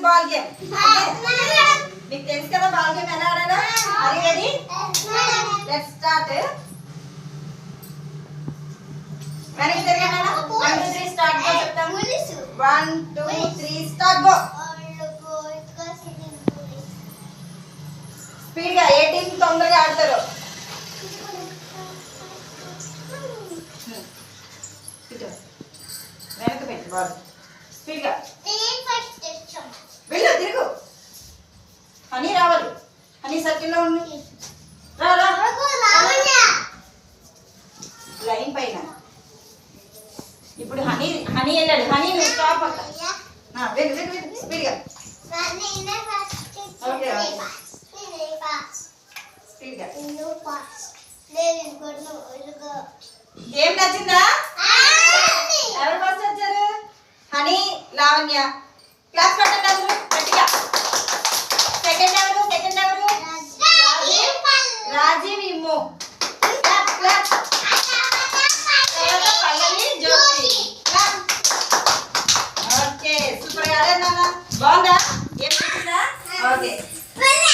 Ball game. మీకు తెలుసు కదా బాల్ గేమ్ ఎలా ఆడాలో? అది రెడీ? Let's start. వెనక్కి తిరగండి అన్న. 1 2 3 స్టార్ట్ గో చెప్తాము. 1 2 3 స్టార్ట్ గో. స్పీడ్ గా ఏ టీం తొందరగా ఆడతారు. వెనక్కి పెట్టు బాల్. స్పీడ్ గా వెళ్ళు, తిరుగు. హనీ రావాలి. హనీ సర్కిల్లో ఉండు. రా రా లైన్ పైన. ఇప్పుడు హనీ వెళ్ళాడు. హనీ నువ్వు స్టాప్ అక్క. వెళ్ళు వెళ్ళు వెళ్ళు స్పీడ్ గా. ఓకే స్పీడ్ గా. ఏం నచ్చిందా? ఎవరు ఫస్ట్ వచ్చారు? హనీ, లావణ్య. క్లాస్ పట్టండి అందరూ గట్టిగా. సెకండ్ ఎవరు? Rajiv, Immu. Clap clap. Pallavi, Jyothi. Clap. Okay super గా ఆడారు నాన్న. బాగుందా? ఏం నచ్చిందా? ఓకే.